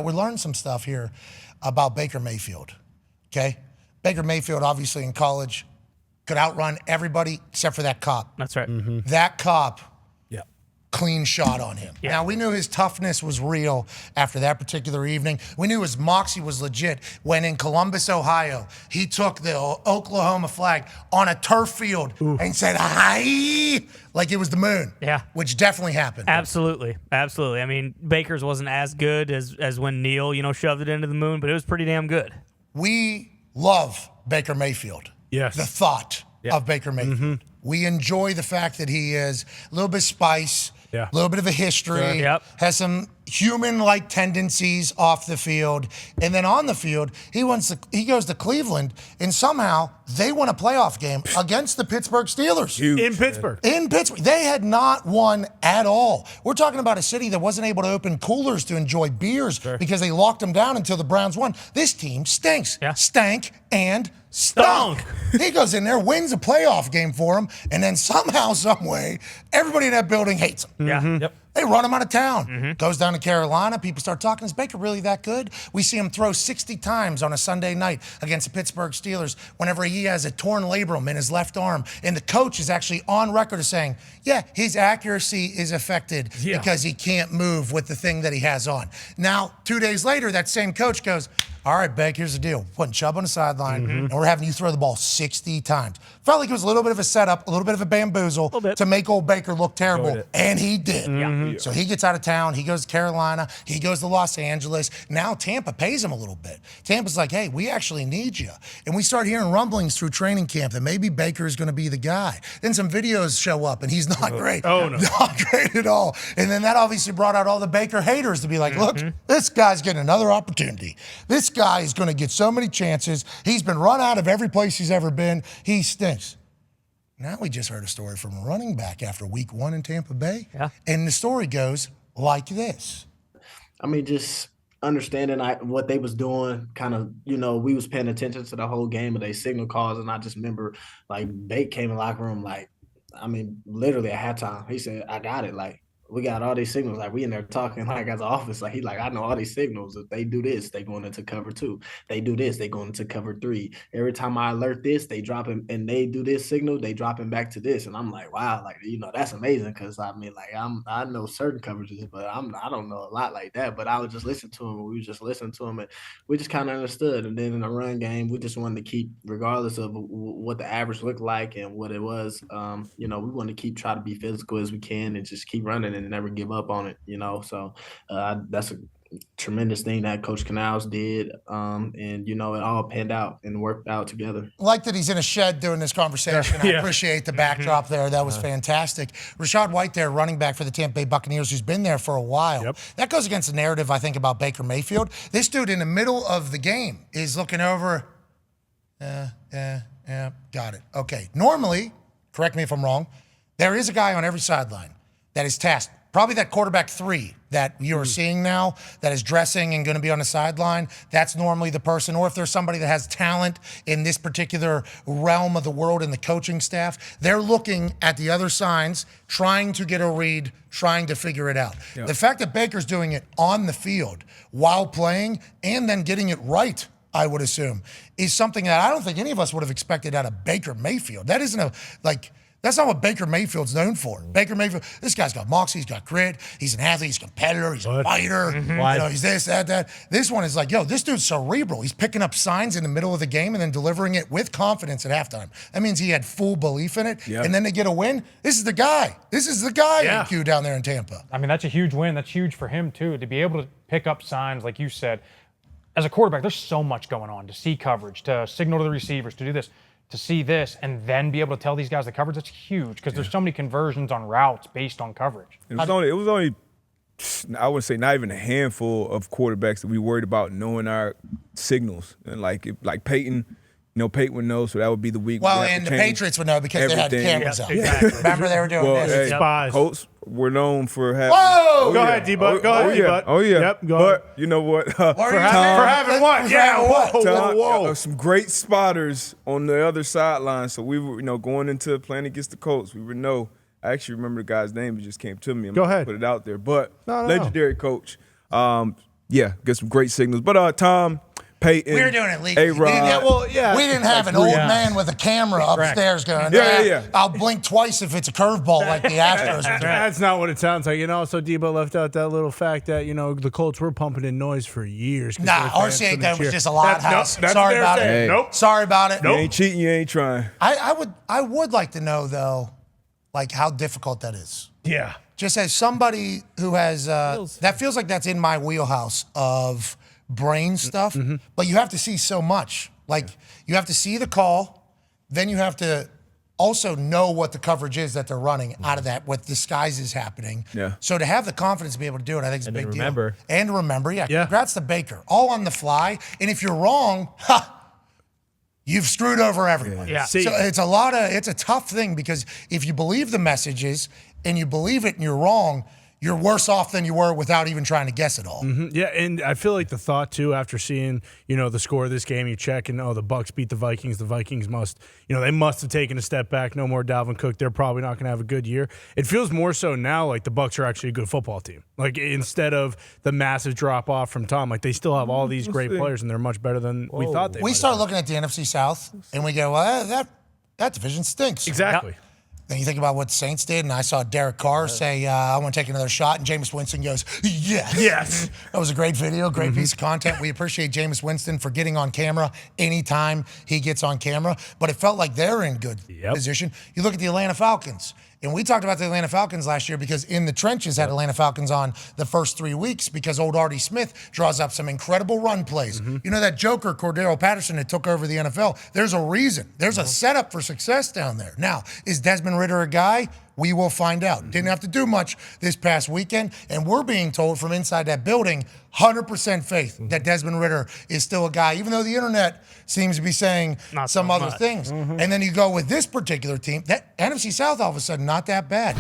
We learned some stuff here about Baker Mayfield, okay? Baker Mayfield, obviously in college, could outrun everybody except for that cop. That's right. Mm-hmm. That cop, clean shot on him. Now, we knew his toughness was real after that particular evening. We knew his moxie was legit when in Columbus, Ohio, he took the Oklahoma flag on a turf field and said, "Hi," like it was the moon. Yeah. Which definitely happened. Absolutely. Absolutely. I mean, Baker's wasn't as good as when Neil, shoved it into the moon, but it was pretty damn good. We love Baker Mayfield. Yes. The thought of Baker Mayfield. Mm-hmm. We enjoy the fact that he is a little bit of spice, Yeah. a little bit of a history, Yep. has some human-like tendencies off the field, and then on the field, he goes to Cleveland, and somehow they won a playoff game against the Pittsburgh Steelers. In Pittsburgh. In Pittsburgh. They had not won at all. We're talking about a city that wasn't able to open coolers to enjoy beers because they locked them down until the Browns won. This team stinks. Yeah. Stank and stunk. He goes in there, wins a playoff game for him, and then somehow, some way, everybody in that building hates him. Yeah. Mm-hmm. Yep. They run him out of town. Goes down to Carolina. People start talking. Is Baker really that good? We see him throw 60 times on a Sunday night against the Pittsburgh Steelers whenever he has a torn labrum in his left arm. And the coach is actually on record as saying, yeah, his accuracy is affected because he can't move with the thing that he has on. Now, 2 days later, that same coach goes, all right, Beck, here's the deal. Putting Chubb on the sideline, and we're having you throw the ball 60 times. Felt like it was a little bit of a setup, a little bit of a bamboozle to make old Baker look terrible, and he did. So he gets out of town. He goes to Carolina. He goes to Los Angeles. Now Tampa pays him a little bit. Tampa's like, hey, we actually need you. And we start hearing rumblings through training camp that maybe Baker is going to be the guy. Then some videos show up, and he's not great. Oh, no. Not great at all. And then that obviously brought out all the Baker haters to be like, look, this guy's getting another opportunity. This guy is going to get so many chances. He's been run out of every place he's ever been. He stinks. Now we just heard a story from a running back after week 1 in Tampa Bay. Yeah. And the story goes like this. I mean, just understanding what they was doing, kind of, we was paying attention to the whole game of their signal calls. And I just remember, Bake came in the locker room, literally at halftime. He said, I got it. We got all these signals. We in there talking as an office. I know all these signals. If they do this, they going into cover 2. They do this, they going into cover 3. Every time I alert this, they drop him, and they do this signal, they drop him back to this. And I'm like, wow, that's amazing. Cause I know certain coverages, but I don't know a lot like that. But I would just listen to him. We would just listen to him, and we just kind of understood. And then in the run game, we just wanted to keep, regardless of what the average looked like and what it was, we wanted to try to be physical as we can and just keep running and never give up on it, So that's a tremendous thing that Coach Canals did, and it all panned out and worked out together. I like that he's in a shed doing this conversation. I appreciate the backdrop there. That was fantastic. Rashad White there, running back for the Tampa Bay Buccaneers, who's been there for a while. Yep. That goes against the narrative, I think, about Baker Mayfield. This dude in the middle of the game is looking over, got it. Okay. Normally, correct me if I'm wrong, there is a guy on every sideline that is tasked. Probably that quarterback 3 that you are seeing now that is dressing and going to be on the sideline. That's normally the person. Or if there's somebody that has talent in this particular realm of the world in the coaching staff, they're looking at the other signs, trying to get a read, trying to figure it out. Yep. The fact that Baker's doing it on the field while playing and then getting it right, I would assume, is something that I don't think any of us would have expected out of Baker Mayfield. That isn't that's not what Baker Mayfield's known for. Baker Mayfield, this guy's got moxie, he's got grit, he's an athlete, he's a competitor, he's a fighter, he's this, that. This one is this dude's cerebral. He's picking up signs in the middle of the game and then delivering it with confidence at halftime. That means he had full belief in it, and then they get a win. This is the guy. EQ down there in Tampa. I mean, that's a huge win. That's huge for him, too, to be able to pick up signs, like you said. As a quarterback, there's so much going on, to see coverage, to signal to the receivers, to do this. To see this and then be able to tell these guys the coverage, that's huge because there's so many conversions on routes based on coverage. It was only, I would say, not even a handful of quarterbacks that we worried about knowing our signals. And like Peyton, Peyton would know, so that would be the week. Well, and the Patriots would know because everything. they had cameras up. Exactly. Remember they were doing this. Spies. Colts were known for having. Whoa! Go ahead, D-Buck. Go ahead, D-Buck. Oh, yeah. Yep, go but ahead. you know what? For having what? Yeah, whoa. Some great spotters on the other sideline. So we were, going into playing against the Colts, we would know. I actually remember the guy's name. It just came to me. Go ahead. Put it out there. But no. legendary coach. yeah, get some great signals. But Tom, Peyton, We were doing it legally. A-Rod. We didn't have an old man with a camera upstairs going, Yeah. I'll blink twice if it's a curveball like the Astros were doing. That's not what it sounds like. And also, Debo left out that little fact that, the Colts were pumping in noise for years. Nah, RCA that was just a loud house. Sorry about it. Hey. Nope. Sorry about it. You ain't cheating, you ain't trying. I would like to know, though, like how difficult that is. Yeah. Just as somebody who has, that feels like that's in my wheelhouse of brain stuff, but you have to see so much. Like, you have to see the call, then you have to also know what the coverage is that they're running out of that, what disguise is happening. Yeah. So to have the confidence to be able to do it, I think is a big deal. remember. And to remember, yeah. Yeah. Congrats to Baker. All on the fly. And if you're wrong, you've screwed over everyone. Yeah. So it's a tough thing because if you believe the messages and you believe it and you're wrong, you're worse off than you were without even trying to guess it all. Yeah, and I feel like the thought too after seeing the score of this game, you check and the Bucs beat the Vikings. The Vikings they must have taken a step back. No more Dalvin Cook. They're probably not going to have a good year. It feels more so now like the Bucs are actually a good football team. Like instead of the massive drop off from Tom, like they still have all these great players and they're much better than we thought they. We start looking at the NFC South and we go, well, that division stinks. Exactly. Then you think about what the Saints did, and I saw Derek Carr say, I want to take another shot, and Jameis Winston goes, yes. Yes. That was a great video, great piece of content. We appreciate Jameis Winston for getting on camera anytime he gets on camera, but it felt like they're in good position. You look at the Atlanta Falcons, and we talked about the Atlanta Falcons last year because In the Trenches had Atlanta Falcons on the first 3 weeks because old Artie Smith draws up some incredible run plays. You know that joker, Cordero Patterson, that took over the NFL? There's a reason. There's a setup for success down there. Now, is Desmond Ridder a guy? We will find out. Didn't have to do much this past weekend, and we're being told from inside that building, 100% faith that Desmond Ridder is still a guy, even though the internet seems to be saying Not some so other much. things. And then you go with this particular team, that NFC South all of a sudden not that bad.